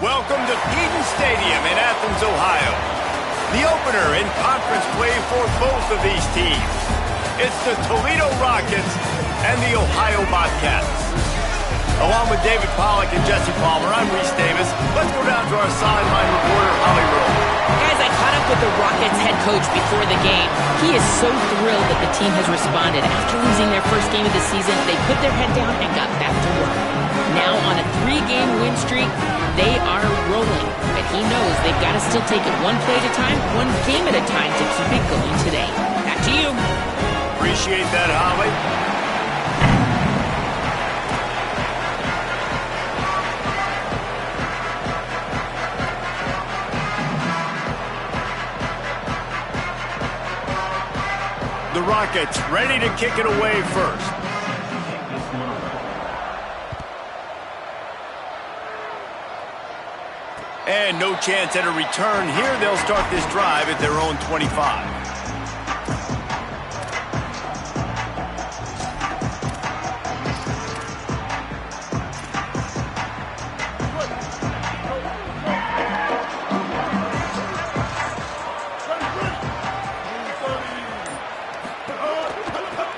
Welcome to Eden Stadium in Athens, Ohio. The opener in conference play for both of these teams. It's the Toledo Rockets and the Ohio Bobcats. Along with David Pollack and Jesse Palmer, I'm Reese Davis. Let's go down to our sideline reporter, Holly Rowe. Guys, I caught up with the Rockets head coach before the game. He is so thrilled that the team has responded. After losing their first game of the season, they put their head down and got back to work. Now on a 3-game win streak, they are rolling. But he knows they've got to still take it one play at a time, one game at a time to keep it going today. Back to you. Appreciate that, Holly. The Rockets ready to kick it away first. And no chance at a return here. They'll start this drive at their own 25.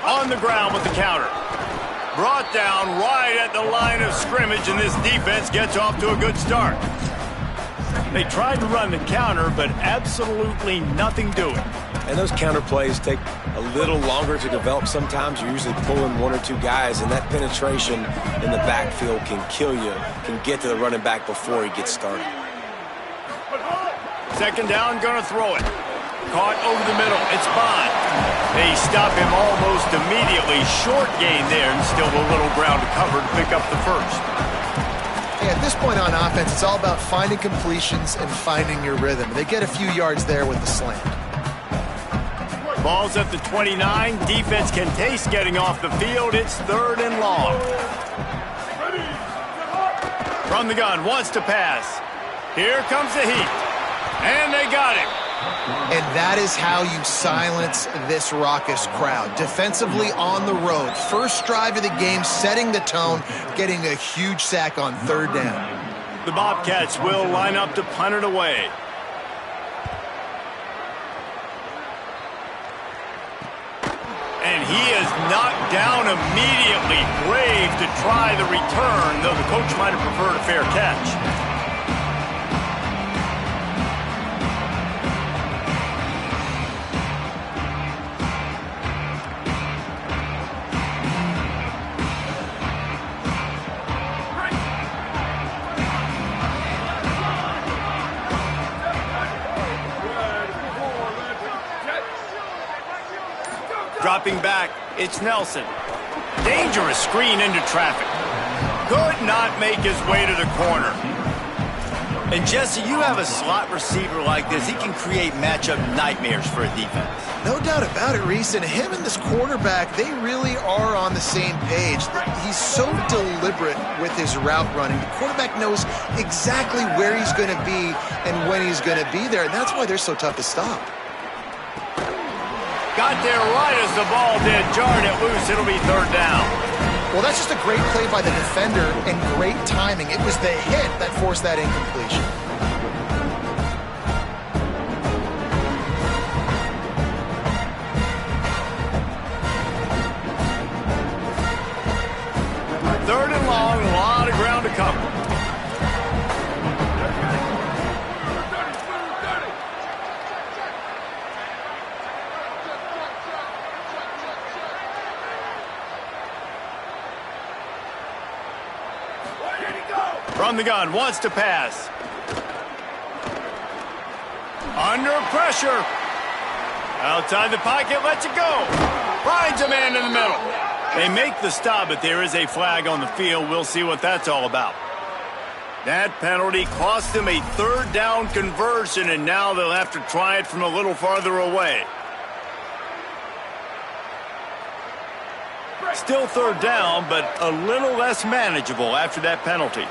On the ground with the counter. Brought down right at the line of scrimmage, and this defense gets off to a good start. They tried to run the counter, but absolutely nothing doing. And those counter plays take a little longer to develop sometimes. You're usually pulling one or two guys, and that penetration in the backfield can kill you, can get to the running back before he gets started. Second down, gonna throw it. Caught over the middle. It's Bond. They stop him almost immediately. Short gain there, and still a little ground to cover to pick up the first. At this point on offense, it's all about finding completions and finding your rhythm. They get a few yards there with the slant. Ball's at the 29. Defense can taste getting off the field. It's 3rd and long. From the gun, wants to pass. Here comes the heat. And they got him. And that is how you silence this raucous crowd. Defensively on the road. First drive of the game, setting the tone, getting a huge sack on 3rd down. The Bobcats will line up to punt it away. And he is knocked down immediately. Brave to try the return, though the coach might have preferred a fair catch. Dropping back, it's Nelson. Dangerous screen into traffic. Could not make his way to the corner. And Jesse, you have a slot receiver like this. He can create matchup nightmares for a defense. No doubt about it, Reese. And him and this quarterback, they really are on the same page. He's so deliberate with his route running. The quarterback knows exactly where he's going to be and when he's going to be there. And that's why they're so tough to stop. Got there right as the ball did. Jarred it loose. It'll be 3rd down. Well, that's just a great play by the defender and great timing. It was the hit that forced that incompletion. Third and long, a lot of ground to cover. From the gun, wants to pass. Under pressure. Outside the pocket, lets it go. Finds a man in the middle. They make the stop, but there is a flag on the field. We'll see what that's all about. That penalty cost them a 3rd down conversion, and now they'll have to try it from a little farther away. Still 3rd down, but a little less manageable after that penalty.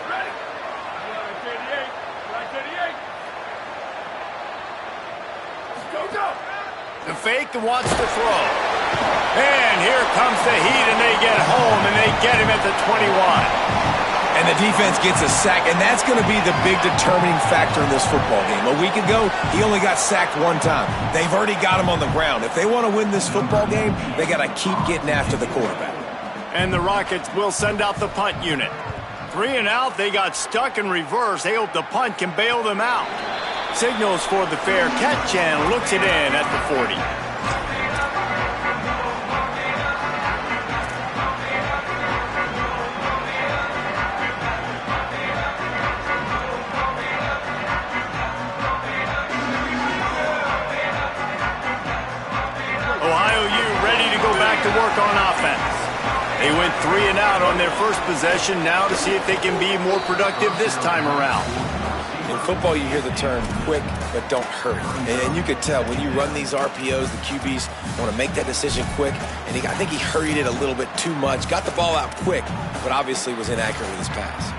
The fake wants to throw. And here comes the heat, and they get home, and they get him at the 21. And the defense gets a sack, and that's going to be the big determining factor in this football game. A week ago, he only got sacked one time. They've already got him on the ground. If they want to win this football game, they got to keep getting after the quarterback. And the Rockets will send out the punt unit. 3 and out, they got stuck in reverse. They hope the punt can bail them out. Signals for the fair catch and looks it in at the 40. To work on offense. They went 3 and out on their first possession, now to see if they can be more productive this time around. In football, you hear the term quick, but don't hurry. And you could tell when you run these RPOs, the QBs want to make that decision quick. And I think he hurried it a little bit too much, got the ball out quick, but obviously was inaccurate with his pass.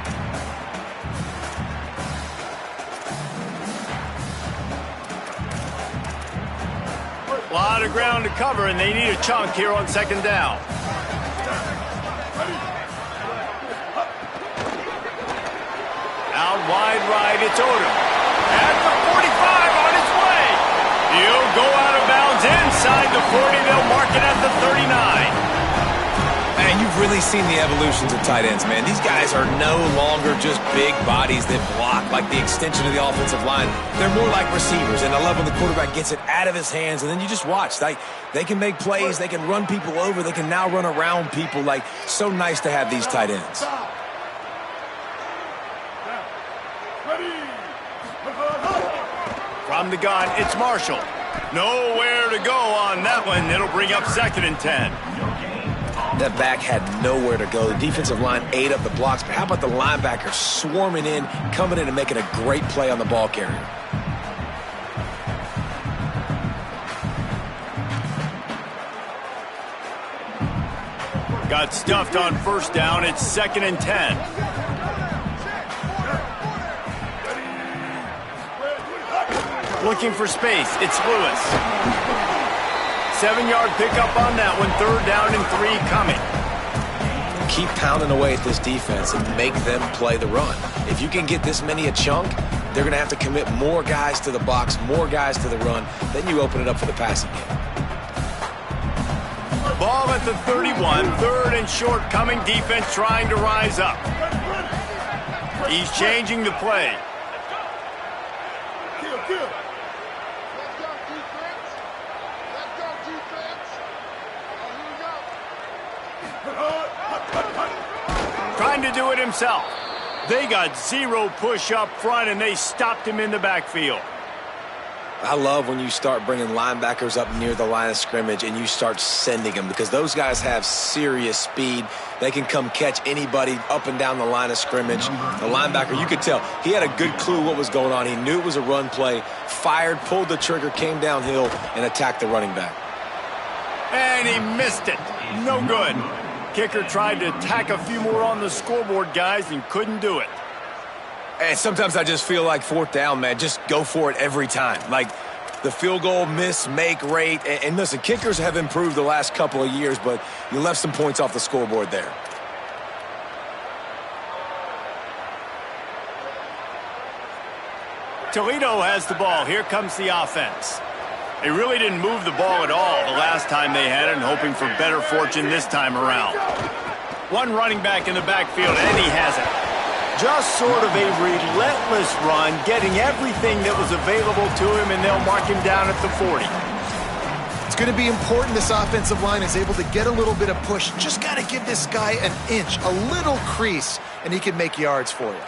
A lot of ground to cover, and they need a chunk here on second down. Out wide right, it's Odom. At the 45 on its way. He'll go out of bounds inside the 40. They'll mark it at the 39. And you've really seen the evolutions of tight ends, man. These guys are no longer just big bodies that block like the extension of the offensive line. They're more like receivers, and I love when the quarterback gets it out of his hands, and then you just watch. They can make plays. They can run people over. They can now run around people. So nice to have these tight ends. From the gun, it's Marshall. Nowhere to go on that one. It'll bring up 2nd and 10. That back had nowhere to go. The defensive line ate up the blocks, but how about the linebacker swarming in, coming in and making a great play on the ball carrier? Got stuffed on first down. It's 2nd and 10. Looking for space. It's Lewis. 7-yard pickup on that one. 3rd down and 3 coming. Keep pounding away at this defense and make them play the run. If you can get this many a chunk, they're going to have to commit more guys to the box, more guys to the run. Then you open it up for the passing game. Ball at the 31. 3rd and short coming. Defense trying to rise up. He's changing the play. Trying to do it himself. They got 0 push up front, and they stopped him in the backfield. I love when you start bringing linebackers up near the line of scrimmage and you start sending them, because those guys have serious speed. They can come catch anybody up and down the line of scrimmage. The linebacker, you could tell, he had a good clue what was going on. He knew it was a run play, fired, pulled the trigger, came downhill, and attacked the running back. And he missed it. No good. Kicker tried to tack a few more on the scoreboard, guys, and couldn't do it. And sometimes I just feel like 4th down, man. Just go for it every time. Like the field goal miss, make rate. And listen, kickers have improved the last couple of years, but you left some points off the scoreboard there. Toledo has the ball. Here comes the offense. They really didn't move the ball at all the last time they had it, and hoping for better fortune this time around. One running back in the backfield, and he has it. Just sort of a relentless run, getting everything that was available to him, and they'll mark him down at the 40. It's going to be important this offensive line is able to get a little bit of push. Just got to give this guy an inch, a little crease, and he can make yards for you.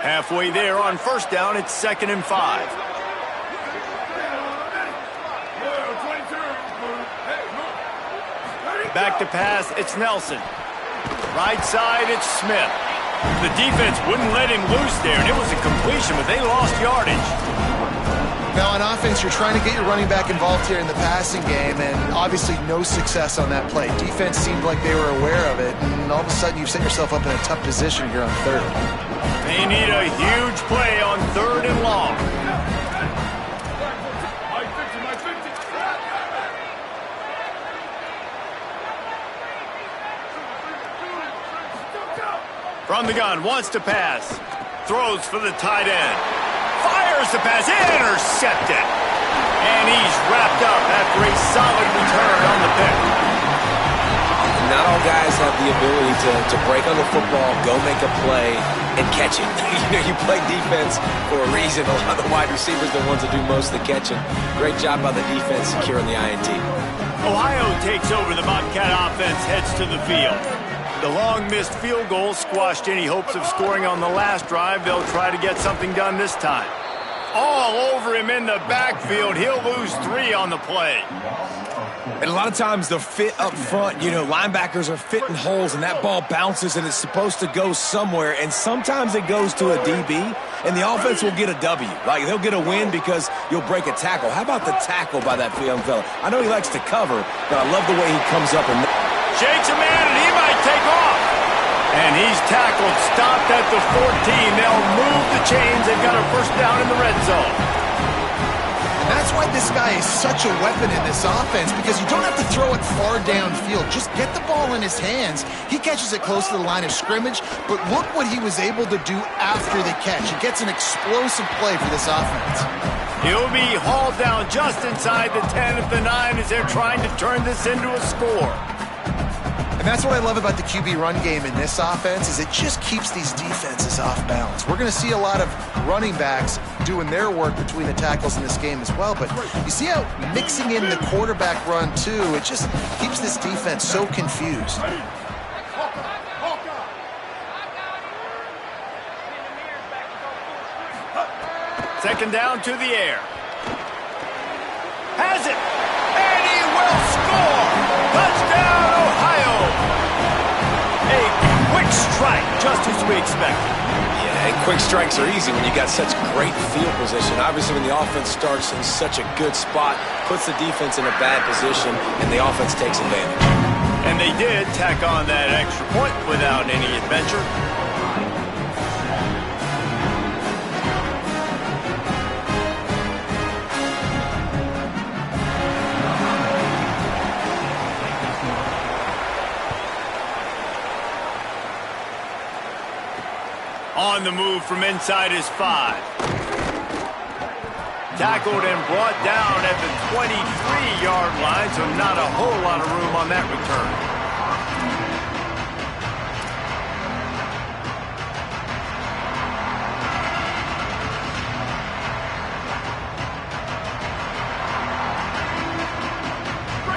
Halfway there on first down, it's 2nd and 5. Back to pass, it's Nelson. Right side, it's Smith. The defense wouldn't let him loose there, and it was a completion, but they lost yardage. Now, on offense, you're trying to get your running back involved here in the passing game, and obviously no success on that play. Defense seemed like they were aware of it, and all of a sudden you've set yourself up in a tough position here on 3rd. They need a huge play on 3rd and long. From the gun, wants to pass. Throws for the tight end. Fires the pass, intercepted. And he's wrapped up after a solid return on the pick. Not all guys have the ability to break on the football, go make a play, and catch it. You play defense for a reason. A lot of the wide receivers are the ones that do most of the catching. Great job by the defense securing the INT. Ohio takes over. The Bobcat offense heads to the field. The long missed field goal squashed any hopes of scoring on the last drive. They'll try to get something done this time. All over him in the backfield. He'll lose 3 on the play. And a lot of times the fit up front, linebackers are fitting holes and that ball bounces and it's supposed to go somewhere. And sometimes it goes to a DB and the offense will get a W. Like they'll get a win because you'll break a tackle. How about the tackle by that young fella? I know he likes to cover, but I love the way he comes up and shakes a man and he might take off. And he's tackled, stopped at the 14. They'll move the chains. They've got a first down in the red zone. And that's why this guy is such a weapon in this offense, because you don't have to throw it far downfield. Just get the ball in his hands. He catches it close to the line of scrimmage, but look what he was able to do after the catch. He gets an explosive play for this offense. He'll be hauled down just inside the 10 at the 9 as they're trying to turn this into a score. And that's what I love about the QB run game in this offense, is it just keeps these defenses off balance. We're going to see a lot of running backs doing their work between the tackles in this game as well, but you see how mixing in the quarterback run too, it just keeps this defense so confused. Second down to the air. Has it, and he will score! Touchdown, Ohio! A quick strike, just as we expected. Yeah, and quick strikes are easy when you got such great field position. Obviously, when the offense starts in such a good spot, puts the defense in a bad position, and the offense takes advantage. And they did tack on that extra point without any adventure. On the move from inside his 5. Tackled and brought down at the 23-yard line, so not a whole lot of room on that return.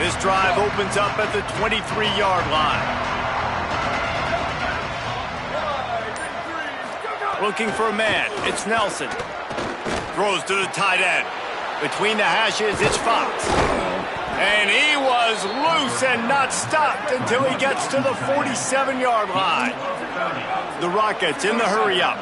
This drive opens up at the 23-yard line. Looking for a man. It's Nelson. Throws to the tight end. Between the hashes, it's Fox. And he was loose and not stopped until he gets to the 47-yard line. The Rockets in the hurry-up.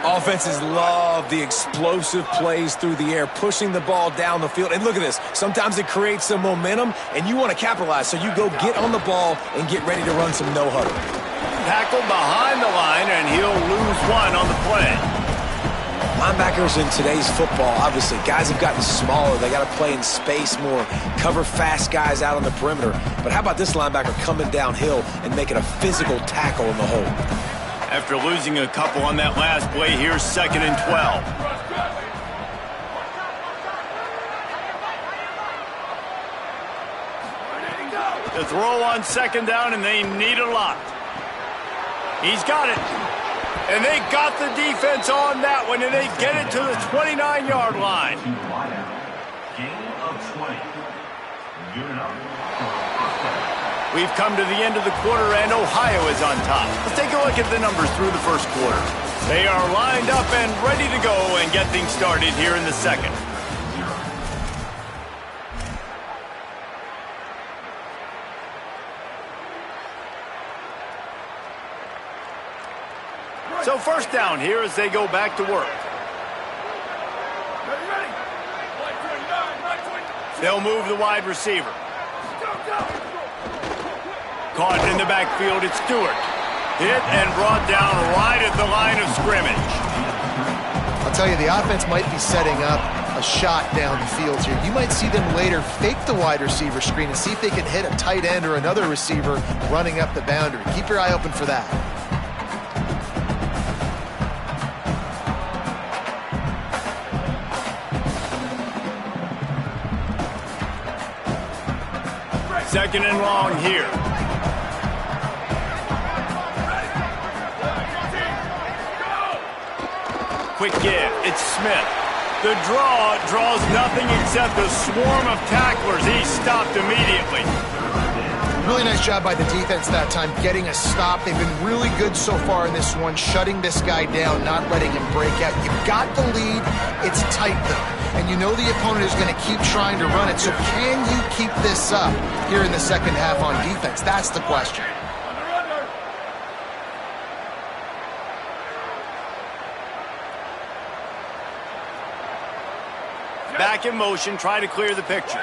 Offenses love the explosive plays through the air, pushing the ball down the field. And look at this. Sometimes it creates some momentum, and you want to capitalize. So you go get on the ball and get ready to run some no-huddle. Tackled behind the line, and he'll lose 1 on the play. Linebackers in today's football, obviously, guys have gotten smaller. They got to play in space more, cover fast guys out on the perimeter. But how about this linebacker coming downhill and making a physical tackle in the hole? After losing a couple on that last play, here's 2nd and 12. The throw on 2nd down, and they need a lot. He's got it. And they got the defense on that one, and they get it to the 29-yard line. We've come to the end of the quarter, and Ohio is on top. Let's take a look at the numbers through the first quarter. They are lined up and ready to go and get things started here in the second. So first down here as they go back to work. They'll move the wide receiver. Caught in the backfield, it's Stewart. Hit and brought down right at the line of scrimmage. I'll tell you, the offense might be setting up a shot down the field here. You might see them later fake the wide receiver screen and see if they can hit a tight end or another receiver running up the boundary. Keep your eye open for that. Second and long here. Quick give. It's Smith. The draw draws nothing except a swarm of tacklers. He's stopped immediately. Really nice job by the defense that time, getting a stop. They've been really good so far in this one, shutting this guy down, not letting him break out. You've got the lead. It's tight, though. And you know the opponent is going to keep trying to run it. So can you keep this up here in the second half on defense? That's the question. Back in motion, try to clear the picture.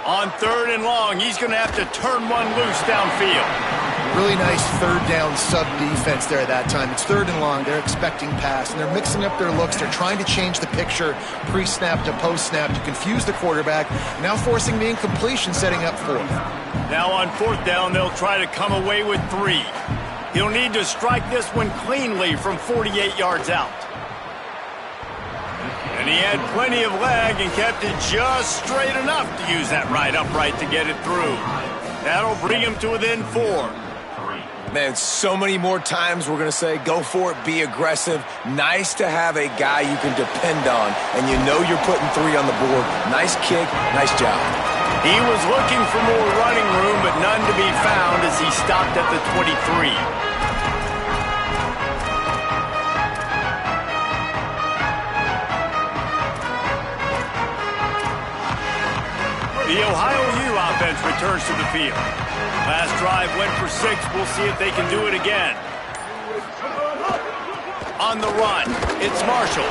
On third and long, he's going to have to turn one loose downfield. Really nice third down sub-defense there that time. It's third and long. They're expecting pass, and they're mixing up their looks. They're trying to change the picture pre-snap to post-snap to confuse the quarterback, now forcing the incompletion, setting up fourth. Now on fourth down, they'll try to come away with 3. He'll need to strike this one cleanly from 48 yards out. And he had plenty of leg and kept it just straight enough to use that right upright to get it through. That'll bring him to within 4. Man, so many more times we're going to say, go for it, be aggressive. Nice to have a guy you can depend on, and you know you're putting 3 on the board. Nice kick, nice job. He was looking for more running room, but none to be found as he stopped at the 23. The Ohio U offense returns to the field. Last drive went for 6. We'll see if they can do it again. On the run, it's Marshall.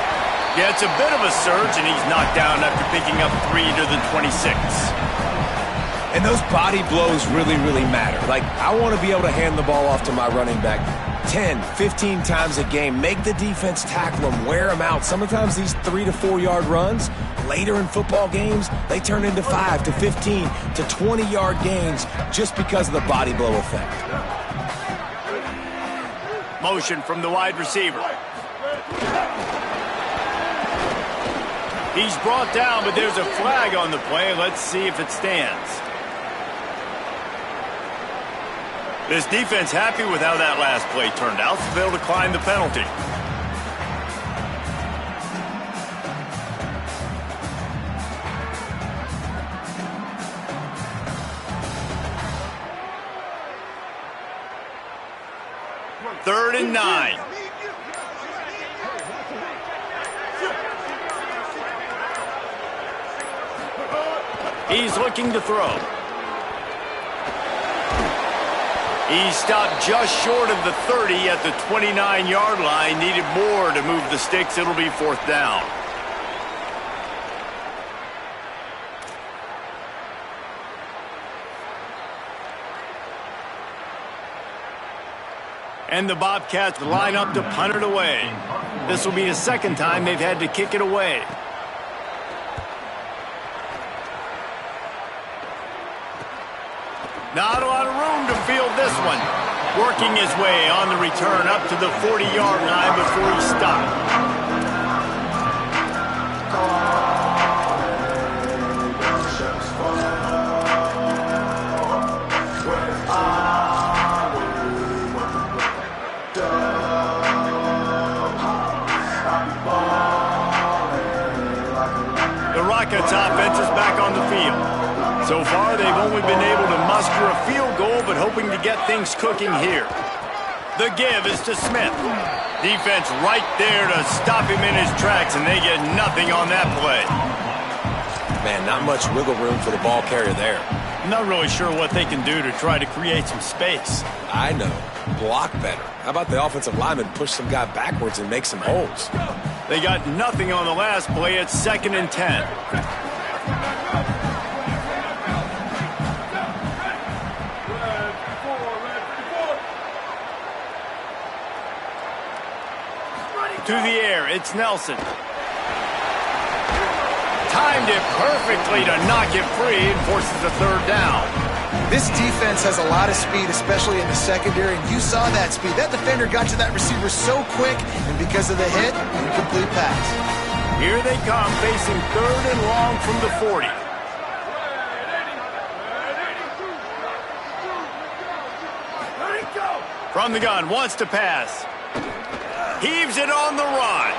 Gets a bit of a surge, and he's knocked down after picking up 3 to the 26. And those body blows really, really matter. Like, I want to be able to hand the ball off to my running back 10, 15 times a game. Make the defense tackle them, wear them out. Sometimes these 3 to 4 yard runs, later in football games, they turn into 5 to 15 to 20-yard gains just because of the body blow effect. Motion from the wide receiver. He's brought down, but there's a flag on the play. Let's see if it stands. This defense happy with how that last play turned out, so they'll decline the penalty. Third and 9. He's looking to throw. He stopped just short of the 30 at the 29-yard line. Needed more to move the sticks. It'll be fourth down. And the Bobcats line up to punt it away. This will be the second time they've had to kick it away. Not a lot of room to field this one. Working his way on the return up to the 40-yard line before he stopped. The Rockets offense is back on the field. So far, they've only been able to muster a field goal, but hoping to get things cooking here. The give is to Smith. Defense right there to stop him in his tracks, and they get nothing on that play. Man, not much wiggle room for the ball carrier there. I'm not really sure what they can do to try to create some space. I know. Block better. How about the offensive lineman push some guy backwards and make some holes? They got nothing on the last play. It's 2nd and 10. To the air, it's Nelson. Timed it perfectly to knock it free and forces the third down. This defense has a lot of speed, especially in the secondary, and you saw that speed. That defender got to that receiver so quick, and because of the hit, incomplete pass. Here they come, facing 3rd and long from the 40. From the gun, wants to pass. Heaves it on the run.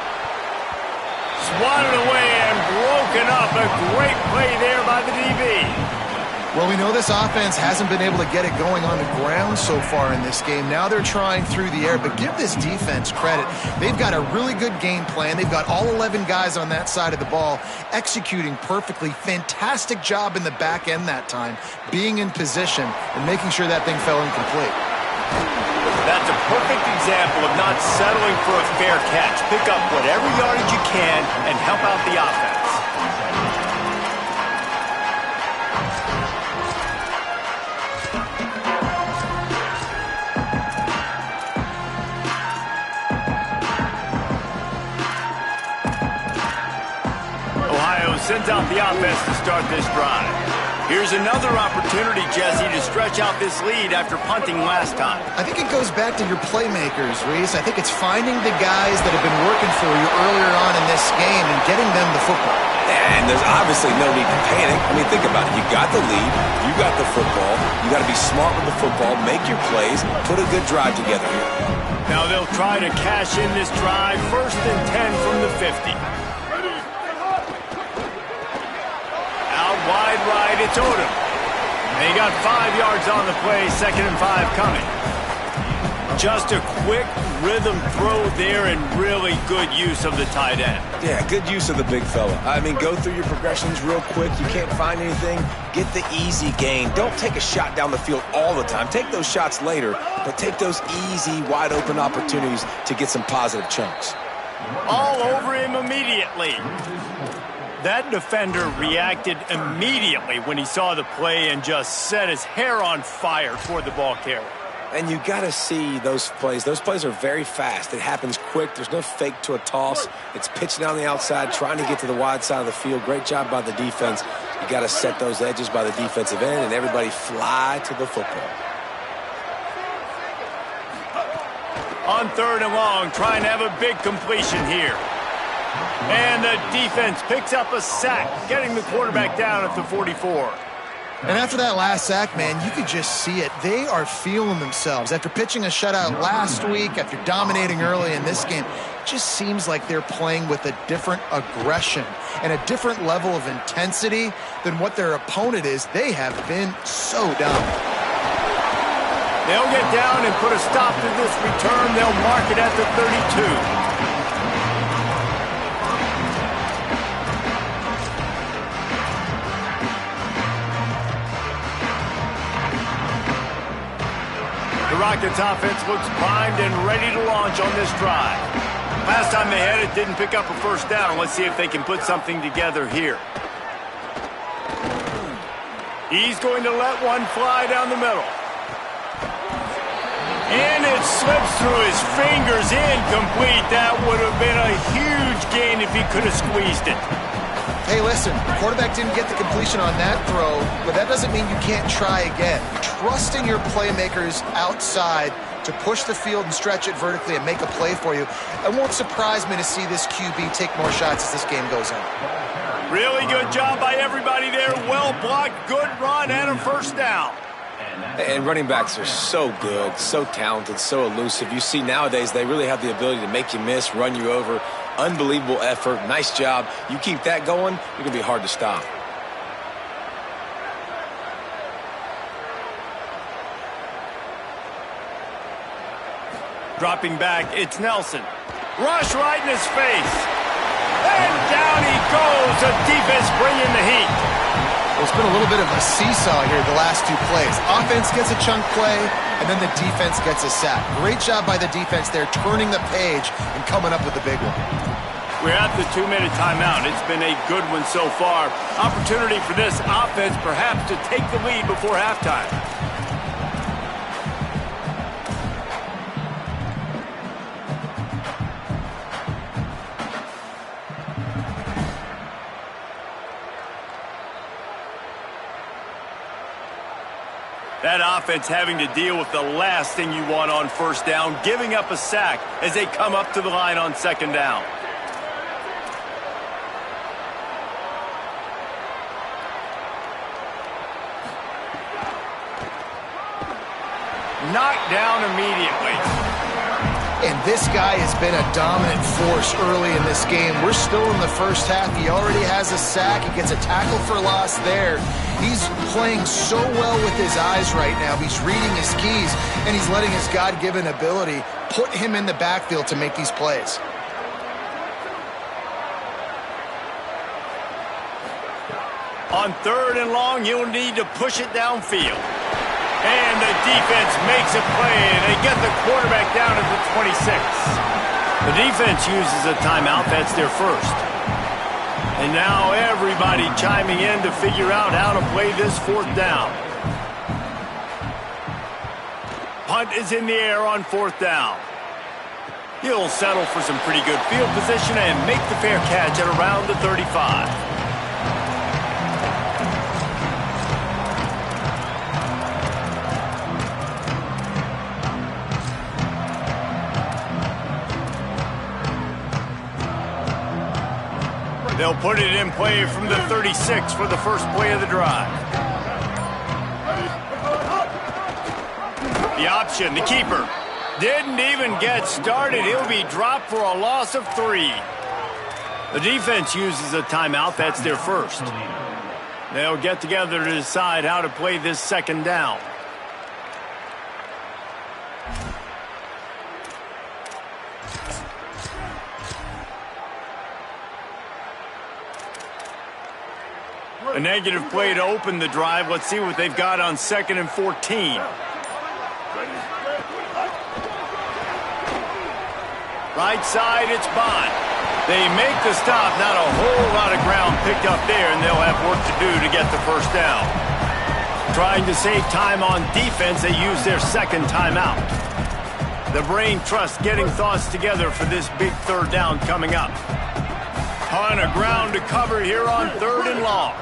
Swatted away and broken up. A great play there by the DB. Well, we know this offense hasn't been able to get it going on the ground so far in this game. Now they're trying through the air, but give this defense credit. They've got a really good game plan. They've got all 11 guys on that side of the ball executing perfectly. Fantastic job in the back end that time, being in position and making sure that thing fell incomplete. That's a perfect example of not settling for a fair catch. Pick up whatever yardage you can and help out the offense. Sends out the offense to start this drive. Here's another opportunity, Jesse, to stretch out this lead after punting last time. I think it goes back to your playmakers, Reese. I think it's finding the guys that have been working for you earlier on in this game and getting them the football. And there's obviously no need to panic. I mean, think about it. You got the lead. You got the football. You got to be smart with the football. Make your plays. Put a good drive together here. Now they'll try to cash in this drive. 1st and 10 from the 50. Wide right, it's Odom. They got 5 yards on the play, 2nd and 5 coming. Just a quick rhythm throw there and really good use of the tight end. Yeah, good use of the big fella. I mean, go through your progressions real quick. You can't find anything, get the easy gain. Don't take a shot down the field all the time. Take those shots later, but take those easy, wide open opportunities to get some positive chunks. All over him immediately. That defender reacted immediately when he saw the play and just set his hair on fire toward the ball carrier. And you got to see those plays. Those plays are very fast. It happens quick. There's no fake to a toss. It's pitching down the outside, trying to get to the wide side of the field. Great job by the defense. You got to set those edges by the defensive end and everybody fly to the football. On 3rd and long, trying to have a big completion here. And the defense picks up a sack, getting the quarterback down at the 44. And after that last sack, man, you could just see it. They are feeling themselves. After pitching a shutout last week, after dominating early in this game, it just seems like they're playing with a different aggression and a different level of intensity than what their opponent is. They have been so dominant. They'll get down and put a stop to this return. They'll mark it at the 32. The Rockets offense looks primed and ready to launch on this drive. Last time they had it, didn't pick up a 1st down. Let's see if they can put something together here. He's going to let one fly down the middle. And it slips through his fingers, incomplete. That would have been a huge gain if he could have squeezed it. Hey, listen, the quarterback didn't get the completion on that throw, but that doesn't mean you can't try again. Trusting your playmakers outside to push the field and stretch it vertically and make a play for you. It won't surprise me to see this QB take more shots as this game goes on. Really good job by everybody there. Well blocked, good run, and a 1st down. And running backs are so good, so talented, so elusive. You see nowadays they really have the ability to make you miss, run you over. Unbelievable effort. Nice job. You keep that going, you're going to be hard to stop. Dropping back, it's Nelson. Rush right in his face. And down he goes. The defense bringing the heat. Well, it's been a little bit of a seesaw here the last 2 plays. Offense gets a chunk play, and then the defense gets a sack. Great job by the defense there, turning the page and coming up with the big one. We're at the 2-minute timeout. It's been a good one so far. Opportunity for this offense perhaps to take the lead before halftime. That offense having to deal with the last thing you want on 1st down, giving up a sack as they come up to the line on 2nd down. knocked down immediately. And this guy has been a dominant force early in this game. We're still in the first half. He already has a sack. He gets a tackle for loss there. He's playing so well with his eyes right now. He's reading his keys, and he's letting his God-given ability put him in the backfield to make these plays. On 3rd and long, you'll need to push it downfield. And the defense makes a play, and they get the quarterback down at the 26. The defense uses a timeout. That's their first. And now everybody chiming in to figure out how to play this 4th down. Punt is in the air on 4th down. He'll settle for some pretty good field position and make the fair catch at around the 35. They'll put it in play from the 36 for the first play of the drive. The option, the keeper. Didn't even get started. He'll be dropped for a loss of 3. The defense uses a timeout. That's their first. They'll get together to decide how to play this 2nd down. A negative play to open the drive. Let's see what they've got on 2nd and 14. Right side, it's Bond. They make the stop. Not a whole lot of ground picked up there, and they'll have work to do to get the first down. Trying to save time on defense, they use their 2nd timeout. The brain trust getting thoughts together for this big 3rd down coming up. Ton of ground to cover here on 3rd and long.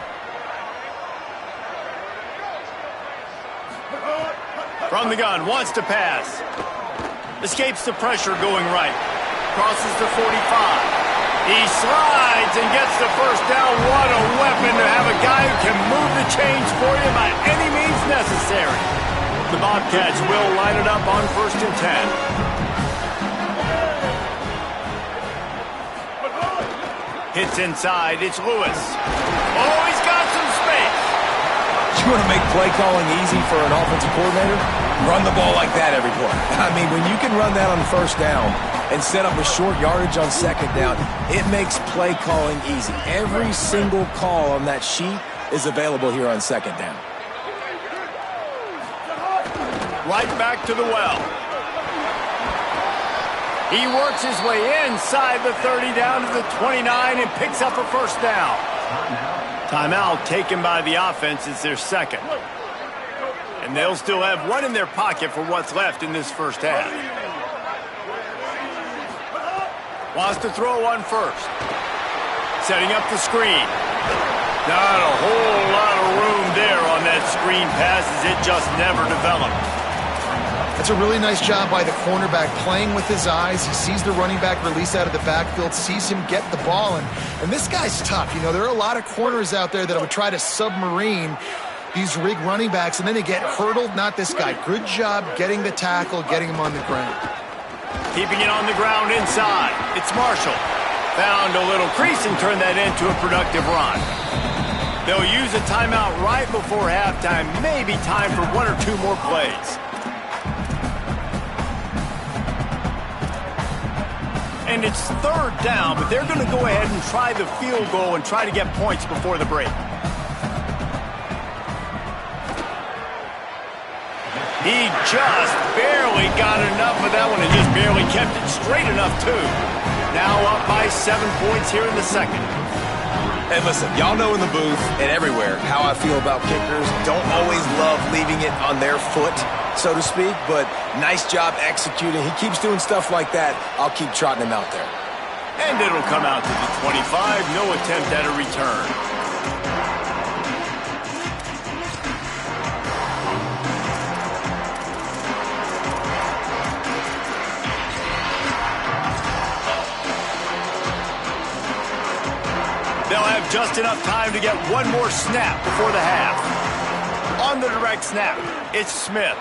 From the gun, wants to pass. Escapes the pressure going right. Crosses the 45. He slides and gets the first down. What a weapon to have a guy who can move the chains for you by any means necessary. The Bobcats will line it up on 1st and 10. Hits inside. It's Lewis. Oh, he's got some space. You want to make play calling easy for an offensive coordinator? Run the ball like that every play. I mean, when you can run that on 1st down and set up a short yardage on 2nd down, it makes play calling easy. Every single call on that sheet is available here on 2nd down. Right back to the well. He works his way inside the 30 down to the 29 and picks up a first down. Timeout taken by the offense. It's their 2nd. And they'll still have one in their pocket for what's left in this first half. Wants to throw on 1st. Setting up the screen. Not a whole lot of room there on that screen pass as it just never developed. That's a really nice job by the cornerback playing with his eyes. He sees the running back release out of the backfield, sees him get the ball, and this guy's tough. You know, there are a lot of corners out there that would try to submarine these rig running backs, and then they get hurdled. Not this guy. Good job getting the tackle, getting him on the ground. Keeping it on the ground inside. It's Marshall. Found a little crease and turned that into a productive run. They'll use a timeout right before halftime. Maybe time for 1 or 2 more plays. And it's 3rd down, but they're going to go ahead and try the field goal and try to get points before the break. He just barely got enough of that one and just barely kept it straight enough, too. Now up by 7 points here in the 2nd. And listen, y'all know in the booth and everywhere how I feel about kickers. Don't always love leaving it on their foot, so to speak, but nice job executing. He keeps doing stuff like that. I'll keep trotting him out there. And it'll come out to the 25. No attempt at a return. They'll have just enough time to get one more snap before the half. On the direct snap, it's Smith.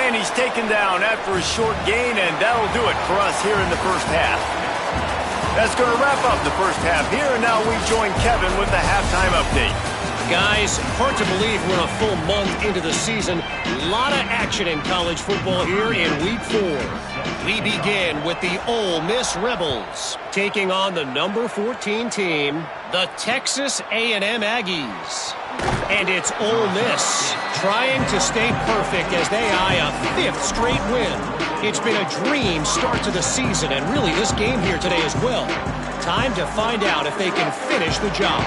And he's taken down after a short gain, and that'll do it for us here in the first half. That's going to wrap up the first half here, and now we join Kevin with the halftime update. Guys, hard to believe we're a full month into the season. A lot of action in college football here in Week 4. We begin with the Ole Miss Rebels taking on the number 14 team, the Texas A&M Aggies. And it's Ole Miss trying to stay perfect as they eye a 5th straight win. It's been a dream start to the season, and really this game here today as well. Time to find out if they can finish the job.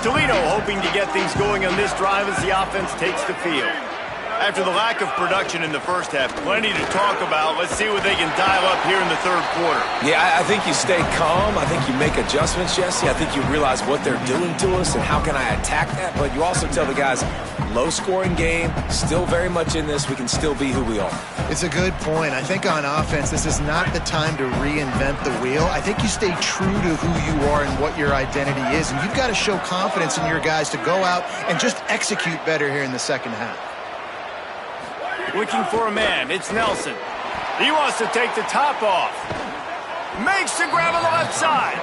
Toledo hoping to get things going on this drive as the offense takes the field. After the lack of production in the first half, plenty to talk about. Let's see what they can dial up here in the third quarter. Yeah, I think you stay calm. I think you make adjustments, Jesse. I think you realize what they're doing to us and how can I attack that. But you also tell the guys, low-scoring game, still very much in this. We can still be who we are. It's a good point. I think on offense, this is not the time to reinvent the wheel. I think you stay true to who you are and what your identity is. And you've got to show confidence in your guys to go out and just execute better here in the second half. Looking for a man. It's Nelson. He wants to take the top off. Makes the grab on the left side.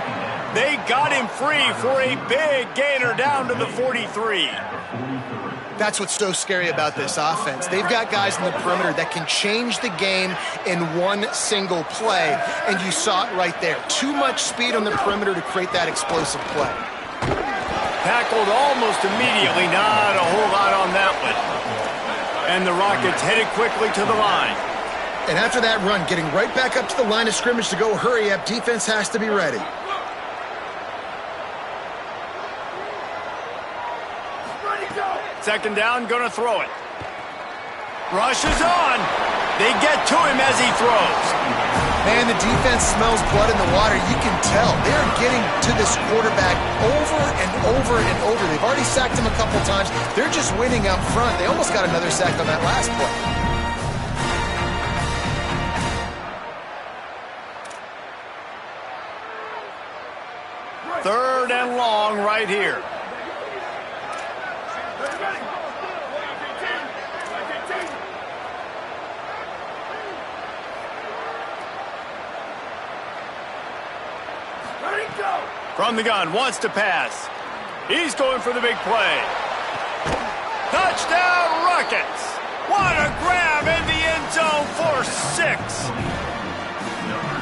They got him free for a big gainer down to the 43. That's what's so scary about this offense. They've got guys in the perimeter that can change the game in one single play, and you saw it right there. Too much speed on the perimeter to create that explosive play. Tackled almost immediately. Not a whole lot on that one. And the Rockets headed quickly to the line. And after that run, getting right back up to the line of scrimmage to go hurry up, defense has to be ready. Second down, gonna throw it. Rush is on. They get to him as he throws. Man, the defense smells blood in the water. You can tell. They're getting to this quarterback over and over and over. They've already sacked him a couple times. They're just winning up front. They almost got another sack on that last play. Third and long right here. From the gun, wants to pass. He's going for the big play. Touchdown, Rockets! What a grab in the end zone for 6.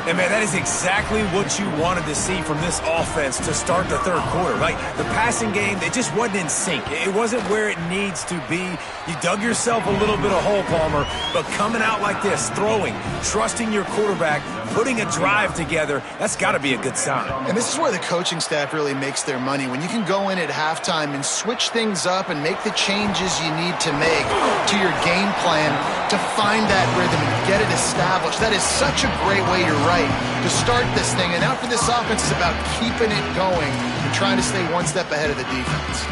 And, man, that is exactly what you wanted to see from this offense to start the third quarter, right? The passing game, it just wasn't in sync. It wasn't where it needs to be. You dug yourself a little bit of hole, Palmer, but coming out like this, throwing, trusting your quarterback, putting a drive together, that's got to be a good sign. And this is where the coaching staff really makes their money. When you can go in at halftime and switch things up and make the changes you need to make to your game plan to find that rhythm and get it established. That is such a great way, you're right, to start this thing. And now for this offense is about keeping it going and trying to stay one step ahead of the defense.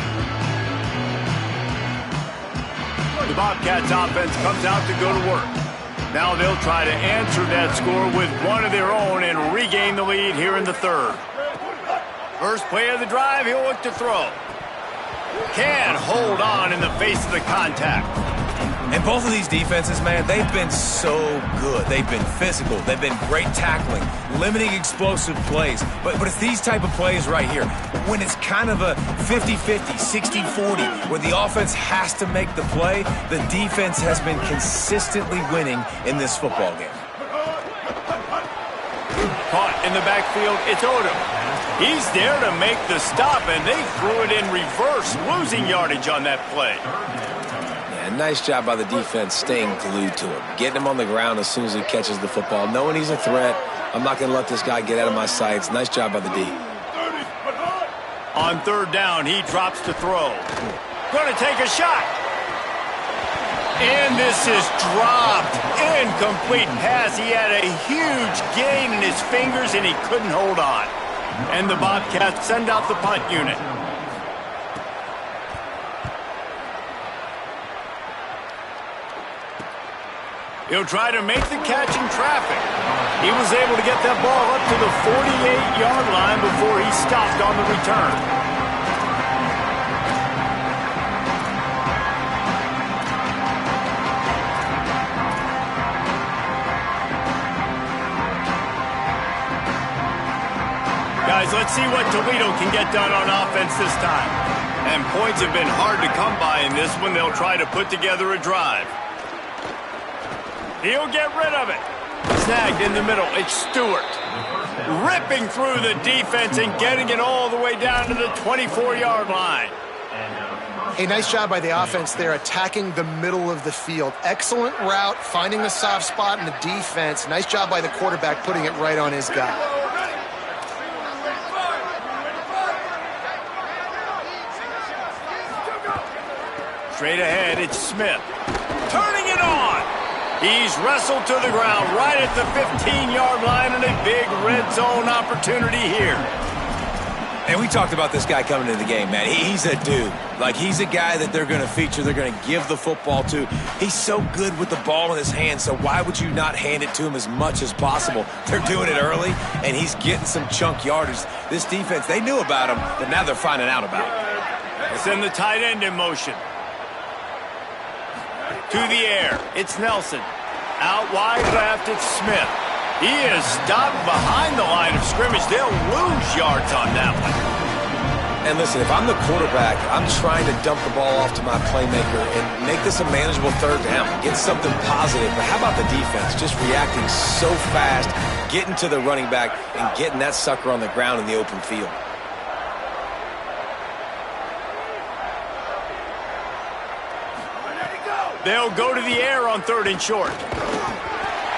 The Bobcats offense comes out to go to work. Now they'll try to answer that score with one of their own and regain the lead here in the third. First play of the drive, he'll look to throw. Can't hold on in the face of the contact. And both of these defenses, man, they've been so good. They've been physical. They've been great tackling, limiting explosive plays. But it's these type of plays right here, when it's kind of a 50-50, 60-40, where the offense has to make the play, the defense has been consistently winning in this football game. Caught in the backfield, it's Odom. He's there to make the stop, and they threw it in reverse, losing yardage on that play. Nice job by the defense staying glued to him, getting him on the ground as soon as he catches the football, knowing he's a threat. I'm not going to let this guy get out of my sights. Nice job by the D. On third down, he drops to throw. Going to take a shot. And this is dropped. Incomplete pass. He had a huge gain in his fingers, and he couldn't hold on. And the Bobcats send out the punt unit. He'll try to make the catch in traffic. He was able to get that ball up to the 48-yard line before he stopped on the return. Guys, let's see what Toledo can get done on offense this time. And points have been hard to come by in this one. They'll try to put together a drive. He'll get rid of it. Snagged in the middle. It's Stewart. Ripping through the defense and getting it all the way down to the 24-yard line. A nice job by the offense there, attacking the middle of the field. Excellent route, finding the soft spot in the defense. Nice job by the quarterback, putting it right on his guy. Straight ahead, it's Smith. Turning it on. He's wrestled to the ground right at the 15-yard line, and a big red zone opportunity here. And we talked about this guy coming into the game, man. He's a dude. Like, he's a guy that they're going to feature, they're going to give the football to. He's so good with the ball in his hand, so why would you not hand it to him as much as possible? They're doing it early, and he's getting some chunk yardage. This defense, they knew about him, but now they're finding out about him. Let's send the tight end in motion. To the air, it's Nelson. Out wide left, it's Smith. He is stopped behind the line of scrimmage. They'll lose yards on that one. And listen, if I'm the quarterback, I'm trying to dump the ball off to my playmaker and make this a manageable third down. Get something positive. But how about the defense? Just reacting so fast, getting to the running back, and getting that sucker on the ground in the open field. They'll go to the air on 3rd and short.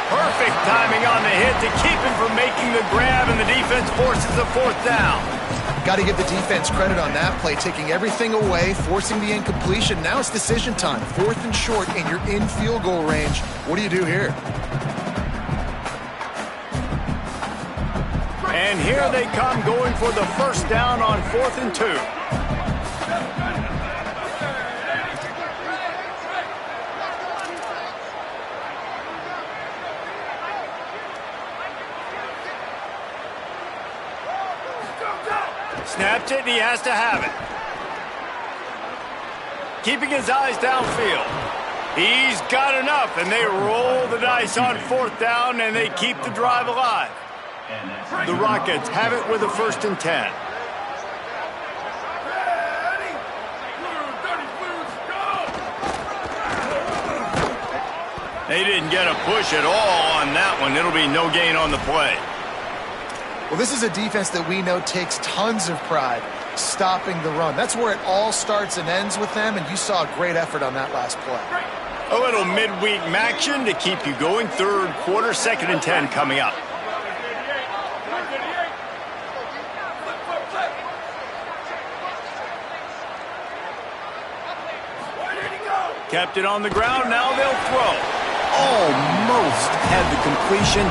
Perfect timing on the hit to keep him from making the grab, and the defense forces a 4th down. Got to give the defense credit on that play, taking everything away, forcing the incompletion. Now it's decision time. 4th and short, and you're in field goal range. What do you do here? And here they come, going for the 1st down on 4th and 2. Snapped it, and he has to have it. Keeping his eyes downfield. He's got enough, and they roll the dice on 4th down, and they keep the drive alive. The Rockets have it with a 1st and 10. They didn't get a push at all on that one. It'll be no gain on the play. Well, this is a defense that we know takes tons of pride stopping the run. That's where it all starts and ends with them, and you saw a great effort on that last play. A little midweek action to keep you going. 3rd quarter, 2nd and 10 coming up. Kept it on the ground, now they'll throw. Almost had the completion,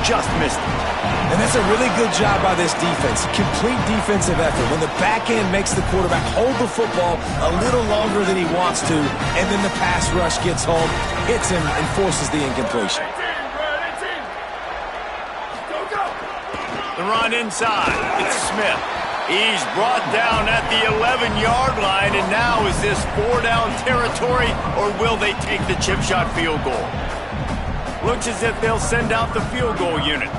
just missed it. And that's a really good job by this defense. Complete defensive effort. When the back end makes the quarterback hold the football a little longer than he wants to, and then the pass rush gets home, hits him, and forces the incompletion. The run inside. It's Smith. He's brought down at the 11-yard line, and now is this 4-down territory, or will they take the chip shot field goal? Looks as if they'll send out the field goal unit.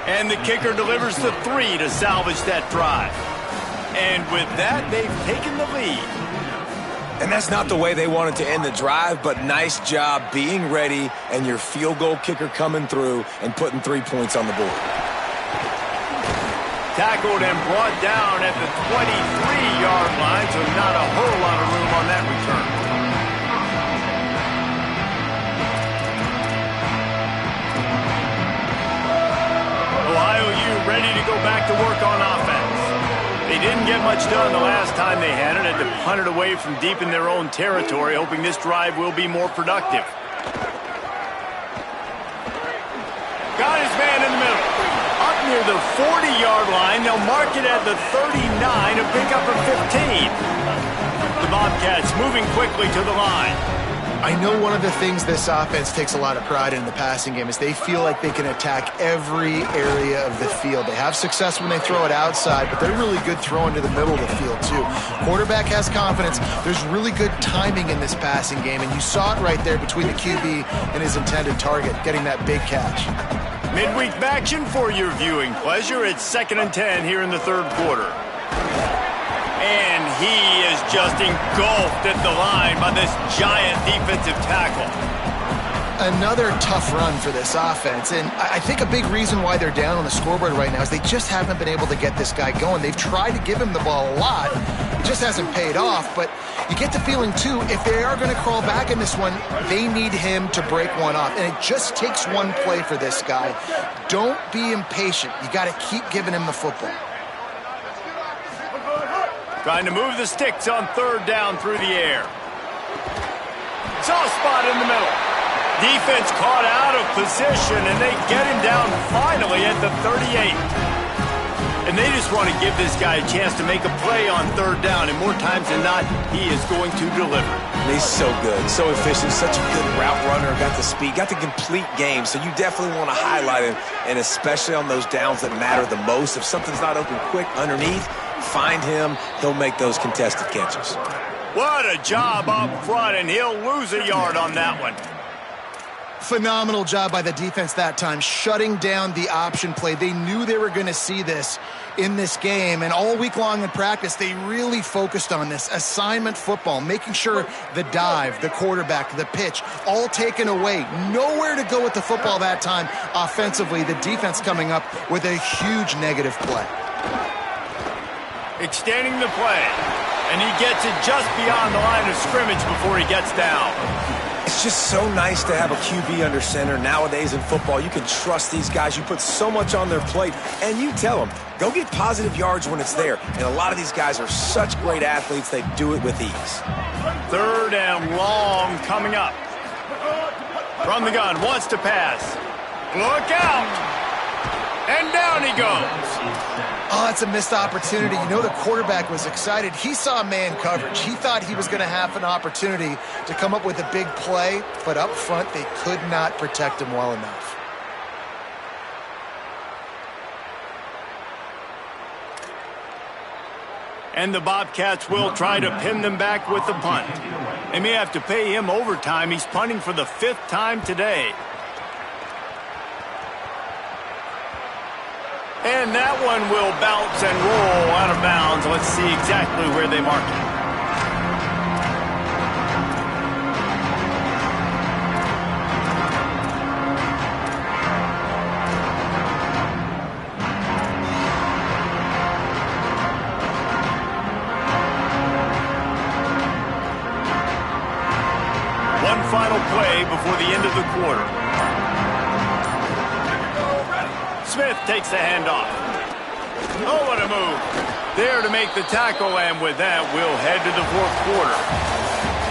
And the kicker delivers the 3 to salvage that drive. And with that, they've taken the lead. And that's not the way they wanted to end the drive, but nice job being ready and your field goal kicker coming through and putting 3 points on the board. Tackled and brought down at the 23-yard line, so not a whole lot of room on that return. Ohio U ready to go back to work on offense. They didn't get much done the last time they had it, had to punt it away from deep in their own territory, hoping this drive will be more productive. Got his man in the middle. Up near the 40-yard line, they'll mark it at the 39, a pickup of 15. The Bobcats moving quickly to the line. I know one of the things this offense takes a lot of pride in the passing game is they feel like they can attack every area of the field. They have success when they throw it outside, but they're really good throwing to the middle of the field too. Quarterback has confidence. There's really good timing in this passing game, and you saw it right there between the QB and his intended target, getting that big catch. Midweek action for your viewing pleasure. It's 2nd and 10 here in the third quarter. And he is just engulfed at the line by this giant defensive tackle. Another tough run for this offense, and I think a big reason why they're down on the scoreboard right now is they just haven't been able to get this guy going. They've tried to give him the ball a lot. It just hasn't paid off, but you get the feeling, too, if they are going to crawl back in this one, they need him to break one off, and it just takes one play for this guy. Don't be impatient. You got to keep giving him the football. Trying to move the sticks on 3rd down through the air. Soft spot in the middle. Defense caught out of position, and they get him down finally at the 38. And they just want to give this guy a chance to make a play on 3rd down, and more times than not, he is going to deliver. And he's so good, so efficient, such a good route runner, got the speed, got the complete game, so you definitely want to highlight him, and especially on those downs that matter the most. If something's not open quick underneath, find him, he'll make those contested catches. What a job up front, and he'll lose a yard on that one. Phenomenal job by the defense that time, shutting down the option play. They knew they were going to see this in this game, and all week long in practice, they really focused on this assignment football, making sure the dive, the quarterback, the pitch, all taken away. Nowhere to go with the football that time offensively. The defense coming up with a huge negative play. Extending the play, and he gets it just beyond the line of scrimmage before he gets down. It's just so nice to have a QB under center. Nowadays in football, you can trust these guys. You put so much on their plate, and you tell them, go get positive yards when it's there. And a lot of these guys are such great athletes, they do it with ease. 3rd and long coming up. From the gun, wants to pass. Look out! And down he goes. Oh, that's a missed opportunity. You know the quarterback was excited. He saw man coverage. He thought he was going to have an opportunity to come up with a big play, but up front they could not protect him well enough. And the Bobcats will try to pin them back with the punt. They may have to pay him overtime. He's punting for the 5th time today. And that one will bounce and roll out of bounds. Let's see exactly where they mark it. One final play before the end of the quarter. Smith takes the handoff. Oh, what a move. There to make the tackle, and with that, we'll head to the 4th quarter.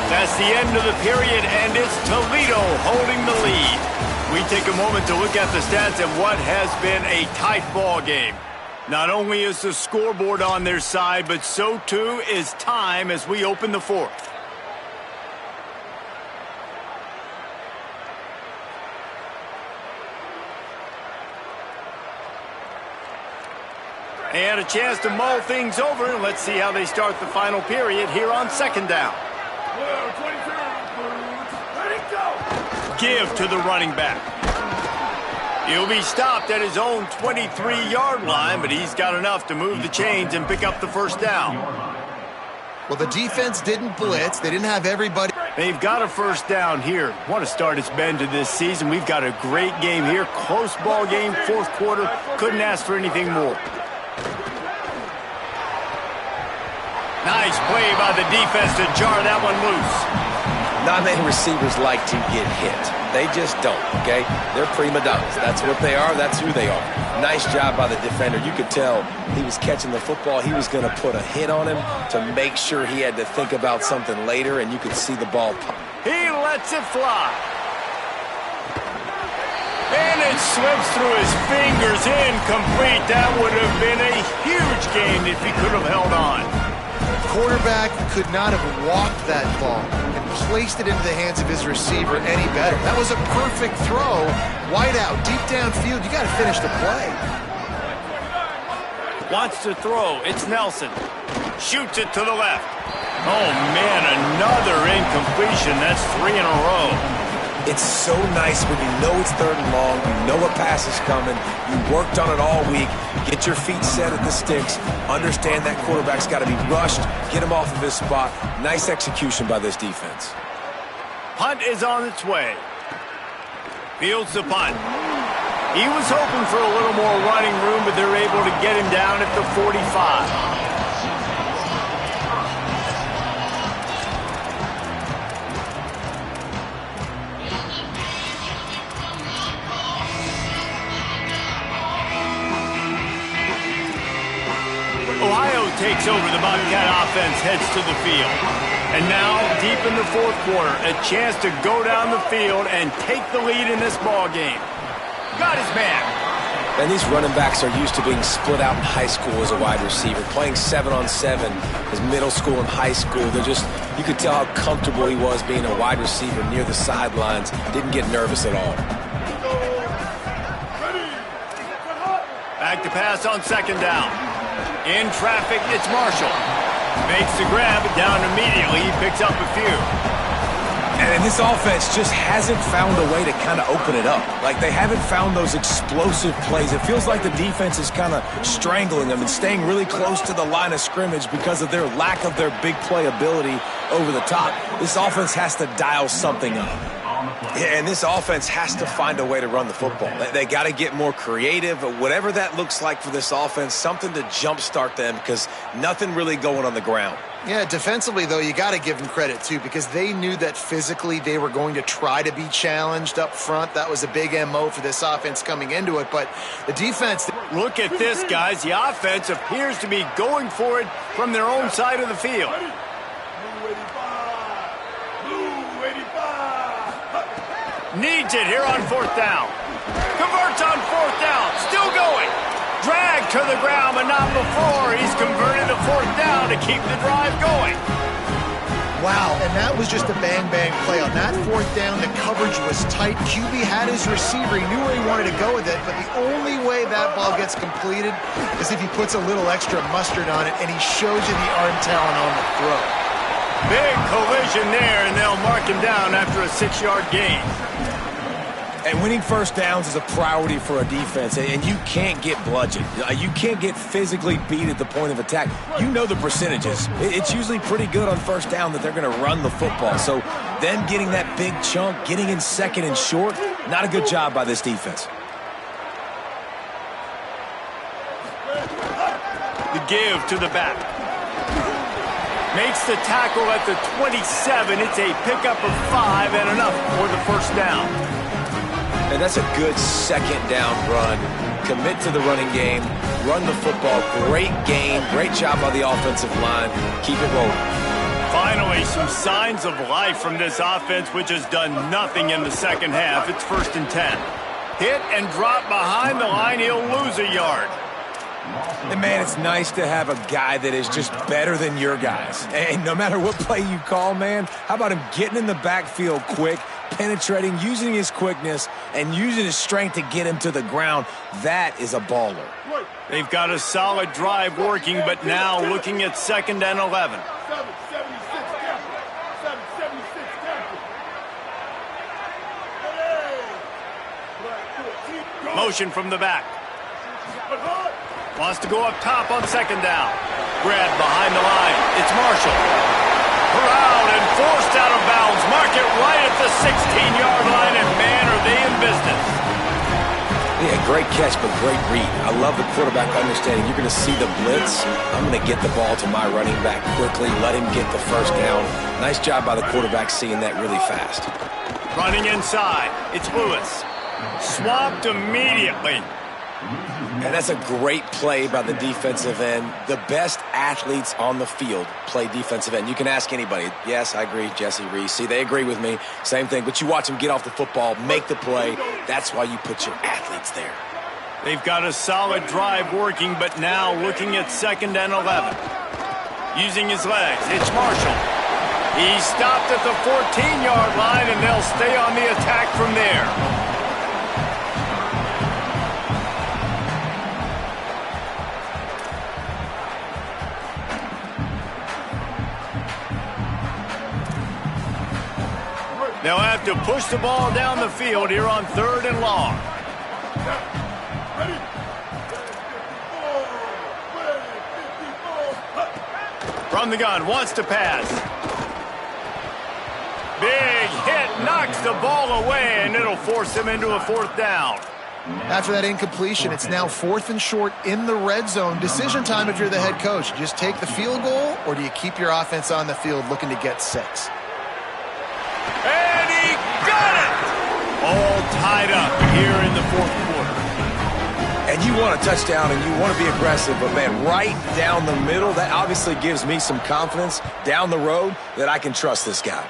That's the end of the period, and it's Toledo holding the lead. We take a moment to look at the stats of what has been a tight ball game. Not only is the scoreboard on their side, but so too is time as we open the 4th. And a chance to mull things over. Let's see how they start the final period here on 2nd down. Give to the running back. He'll be stopped at his own 23-yard line, but he's got enough to move the chains and pick up the 1st down. Well, the defense didn't blitz. They didn't have everybody. They've got a 1st down here. What a start it's been to this season. We've got a great game here. Close ball game, 4th quarter. Couldn't ask for anything more. Nice play by the defense to jar that one loose. Not many receivers like to get hit. They just don't, okay? They're prima donnas. That's what they are. That's who they are. Nice job by the defender. You could tell he was catching the football. He was going to put a hit on him to make sure he had to think about something later, and you could see the ball pop. He lets it fly. And it slips through his fingers, incomplete. That would have been a huge gain if he could have held on. quarterback could not have walked that ball and placed it into the hands of his receiver any better. That was a perfect throw. Wide out, deep downfield. You got to finish the play. Wants to throw. It's Nelson. Shoots it to the left. Oh, man, another incompletion. That's 3 in a row. It's so nice when you know it's 3rd and long, you know a pass is coming, you worked on it all week, get your feet set at the sticks, understand that quarterback's got to be rushed, get him off of his spot. Nice execution by this defense. Punt is on its way. Fields the punt. He was hoping for a little more running room, but they're able to get him down at the 45. Ohio takes over. The Bobcat offense heads to the field. And now, deep in the 4th quarter, a chance to go down the field and take the lead in this ball game. Got his man. And these running backs are used to being split out in high school as a wide receiver, playing 7-on-7 as middle school and high school. You could tell how comfortable he was being a wide receiver near the sidelines. Didn't get nervous at all. Back to pass on 2nd down. In traffic, it's Marshall. Makes the grab, down immediately. He picks up a few. And this offense just hasn't found a way to kind of open it up. Like, they haven't found those explosive plays. It feels like the defense is kind of strangling them and staying really close to the line of scrimmage because of their lack of their big play ability over the top. This offense has to dial something up. Yeah, and this offense has to find a way to run the football. They got to get more creative, whatever that looks like for this offense, something to jumpstart them because nothing really going on the ground. Yeah, defensively, though, you got to give them credit, too, because they knew that physically they were going to try to be challenged up front. That was a big MO for this offense coming into it, but the defense... Look at this, guys. The offense appears to be going for it from their own side of the field. Needs it here on 4th down. Converts on 4th down. Still going. Dragged to the ground, but not before. He's converted to 4th down to keep the drive going. Wow, and that was just a bang-bang play. On that 4th down, the coverage was tight. QB had his receiver. He knew where he wanted to go with it, but the only way that ball gets completed is if he puts a little extra mustard on it, and he shows you the arm talent on the throw. Big collision there, and they'll mark him down after a 6-yard gain. And winning 1st downs is a priority for a defense, and you can't get bludgeoned. You can't get physically beat at the point of attack. You know the percentages. It's usually pretty good on 1st down that they're going to run the football. So them getting that big chunk, getting in 2nd and short, not a good job by this defense. The give to the back. Makes the tackle at the 27. It's a pickup of 5 and enough for the 1st down. And that's a good 2nd down run. Commit to the running game, run the football. Great game, great job by the offensive line. Keep it rolling. Finally, some signs of life from this offense, which has done nothing in the 2nd half. It's 1st and 10. Hit and drop behind the line. He'll lose a yard. And, man, it's nice to have a guy that is just better than your guys. And no matter what play you call, man, how about him getting in the backfield quick, penetrating, using his quickness, and using his strength to get him to the ground? That is a baller. They've got a solid drive working, but now looking at 2nd and 11. Motion from the back. Wants to go up top on 2nd down. Grab behind the line. It's Marshall. Corralled and forced out of bounds. Mark it right at the 16-yard line, and man, are they in business. Yeah, great catch, but great read. I love the quarterback understanding. You're going to see the blitz. I'm going to get the ball to my running back quickly, let him get the 1st down. Nice job by the quarterback seeing that really fast. Running inside. It's Lewis. Swapped immediately. And that's a great play by the defensive end. The best athletes on the field play defensive end. You can ask anybody. Yes, I agree, Jesse Reese. See, they agree with me. Same thing. But you watch them get off the football, make the play. That's why you put your athletes there. They've got a solid drive working, but now looking at 2nd and 11. Using his legs, it's Marshall. He stopped at the 14-yard line, and they'll stay on the attack from there. They'll have to push the ball down the field here on 3rd and long. From the gun, wants to pass. Big hit, knocks the ball away, and it'll force him into a 4th down. After that incompletion, it's now 4th and short in the red zone. Decision time if you're the head coach. You just take the field goal, or do you keep your offense on the field looking to get 6? And he got it! All tied up here in the 4th quarter. And you want a touchdown and you want to be aggressive, but man, right down the middle, that obviously gives me some confidence down the road that I can trust this guy.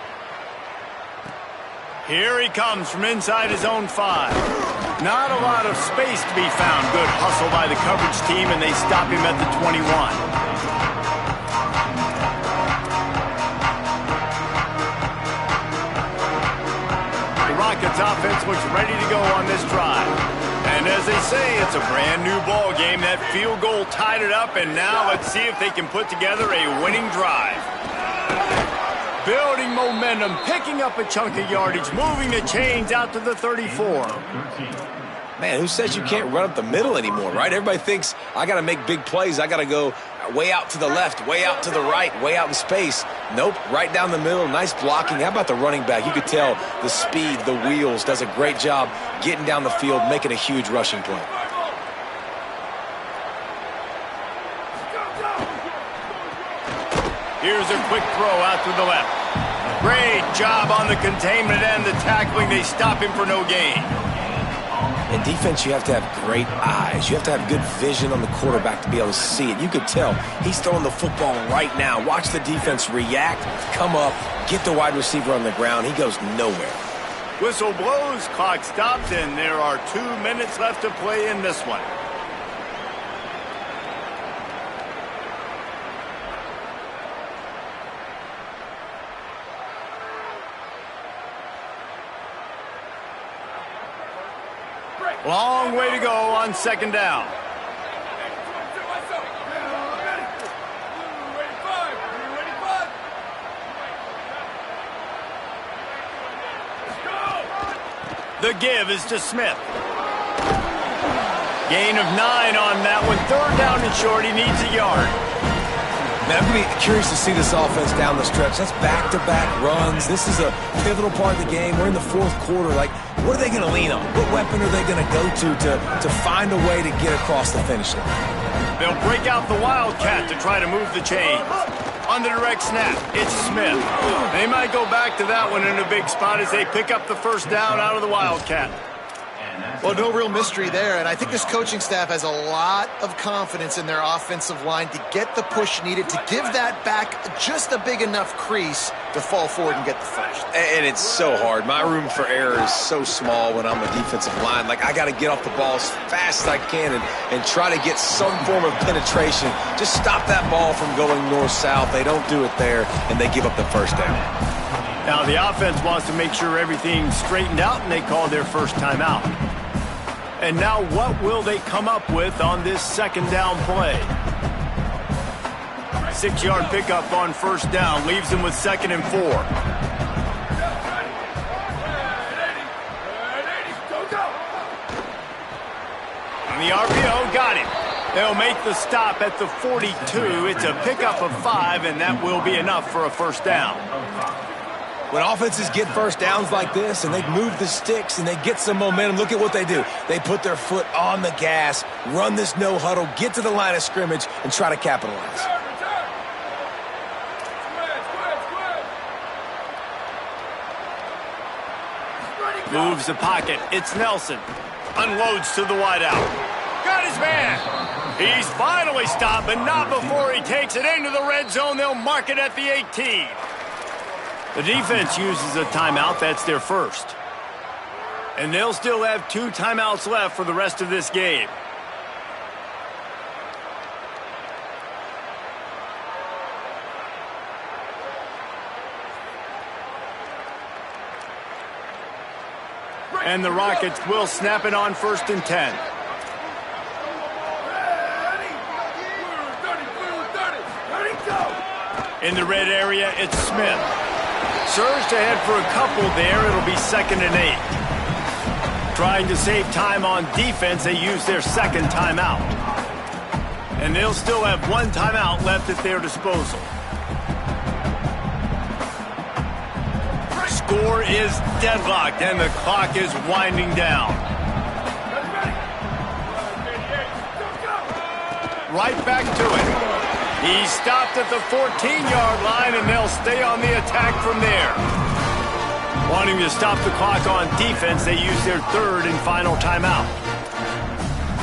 Here he comes from inside his own 5. Not a lot of space to be found. Good hustle by the coverage team, and they stop him at the 21. Rockets offense looks ready to go on this drive. And as they say, it's a brand new ball game. That field goal tied it up, and now let's see if they can put together a winning drive. Building momentum, picking up a chunk of yardage, moving the chains out to the 34. Man, who says you can't run up the middle anymore, right? Everybody thinks I got to make big plays. I got to go way out to the left, way out to the right, way out in space. Nope, right down the middle, nice blocking. How about the running back? You could tell the speed, the wheels, does a great job getting down the field, making a huge rushing play. Here's a quick throw out to the left. Great job on the containment and the tackling. They stop him for no gain. In defense, you have to have great eyes. You have to have good vision on the quarterback to be able to see it. You could tell he's throwing the football right now. Watch the defense react, come up, get the wide receiver on the ground. He goes nowhere. Whistle blows, clock stops, and there are 2 minutes left to play in this one. Long way to go on 2nd down. The give is to Smith. Gain of 9 on that one. 3rd down and short. He needs a yard. Man, I'm going to be curious to see this offense down the stretch. That's back-to-back runs. This is a pivotal part of the game. We're in the 4th quarter. Like, what are they going to lean on? What weapon are they going to go to find a way to get across the finish line? They'll break out the Wildcat to try to move the chains. On the direct snap, it's Smith. They might go back to that one in a big spot as they pick up the 1st down out of the Wildcat. Well, no real mystery there, and I think this coaching staff has a lot of confidence in their offensive line to get the push needed to give that back just a big enough crease to fall forward and get the 1st. And it's so hard. My room for error is so small when I'm a defensive line. Like, I got to get off the ball as fast as I can and try to get some form of penetration. Just stop that ball from going north-south. They don't do it there, and they give up the 1st down. Now, the offense wants to make sure everything's straightened out, and they call their 1st timeout. And now what will they come up with on this 2nd down play? 6-yard pickup on 1st down. Leaves them with 2nd and 4. And the RPO got him. They'll make the stop at the 42. It's a pickup of 5, and that will be enough for a 1st down. When offenses get 1st downs like this and they move the sticks and they get some momentum, look at what they do. They put their foot on the gas, run this no huddle, get to the line of scrimmage, and try to capitalize. Moves the pocket. It's Nelson. Unloads to the wideout. Got his man. He's finally stopped, but not before he takes it into the red zone. They'll mark it at the 18. The defense uses a timeout. That's their 1st. And they'll still have 2 timeouts left for the rest of this game. And the Rockets will snap it on 1st and 10. In the red area, it's Smith. Surged ahead for a couple there. It'll be 2nd and 8. Trying to save time on defense, they use their second timeout. And they'll still have one timeout left at their disposal. Score is deadlocked, and the clock is winding down. Right back to it. He stopped at the 14-yard line, and they'll stay on the attack from there. Wanting to stop the clock on defense, they use their third and final timeout.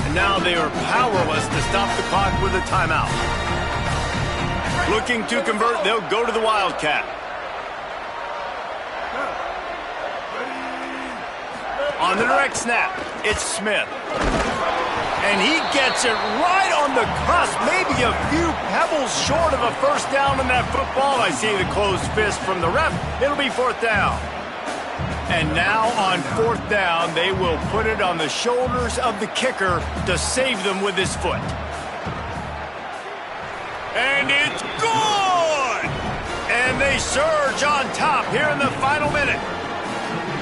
And now they are powerless to stop the clock with a timeout. Looking to convert, they'll go to the Wildcat. On the direct snap, it's Smith. And he gets it right on the cusp, maybe a few pebbles short of a first down in that football. I see the closed fist from the ref. It'll be 4th down. And now on 4th down, they will put it on the shoulders of the kicker to save them with his foot. And it's good! And they surge on top here in the final minute.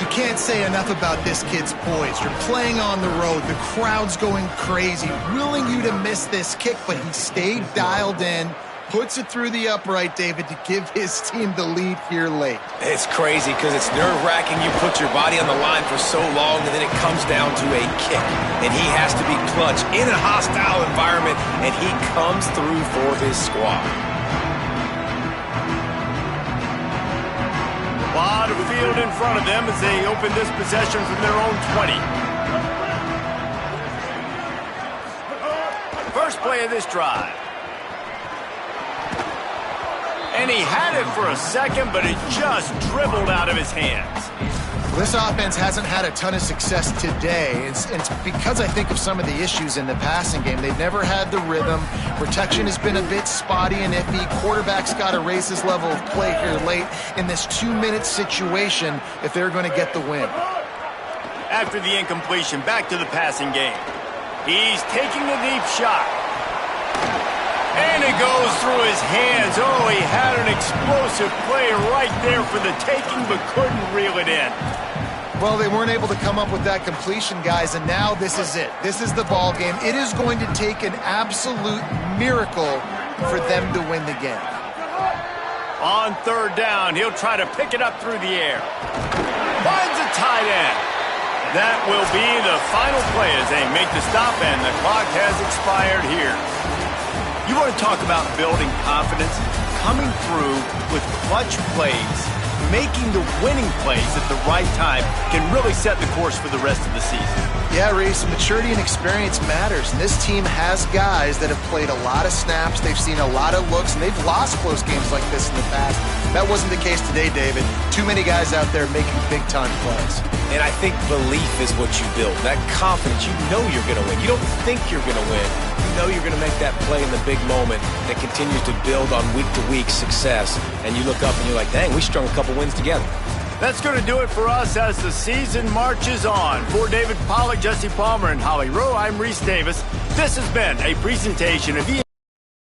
You can't say enough about this kid's poise. You're playing on the road. The crowd's going crazy, willing you to miss this kick, but he stayed dialed in, puts it through the upright, David, to give his team the lead here late. It's crazy because it's nerve-wracking. You put your body on the line for so long, and then it comes down to a kick. And he has to be clutch in a hostile environment, and he comes through for his squad. A lot of field in front of them as they open this possession from their own 20. First play of this drive. And he had it for a second, but it just dribbled out of his hands. This offense hasn't had a ton of success today. It's because I think of some of the issues in the passing game. They've never had the rhythm. Protection has been a bit spotty and iffy. Quarterback's got to raise his level of play here late in this 2-minute situation if they're going to get the win. After the incompletion, back to the passing game. He's taking a deep shot. And it goes through his hands. Oh, he had an explosive play right there for the taking, but couldn't reel it in. Well, they weren't able to come up with that completion, guys, and now this is it. This is the ball game. It is going to take an absolute miracle for them to win the game. On 3rd down, he'll try to pick it up through the air. Finds a tight end. That will be the final play as they make the stop, and the clock has expired here. You want to talk about building confidence? Coming through with clutch plays, making the winning plays at the right time can really set the course for the rest of the season. Yeah, Reese, maturity and experience matters. And this team has guys that have played a lot of snaps. They've seen a lot of looks, and they've lost close games like this in the past. That wasn't the case today, David. Too many guys out there making big-time plays. And I think belief is what you build. That confidence, you know you're going to win. You don't think you're going to win. You know you're going to make that play in the big moment that continues to build on week-to-week success. And you look up and you're like, dang, we strung a couple wins together. That's going to do it for us as the season marches on. For David Pollack, Jesse Palmer, and Holly Rowe, I'm Reese Davis. This has been a presentation of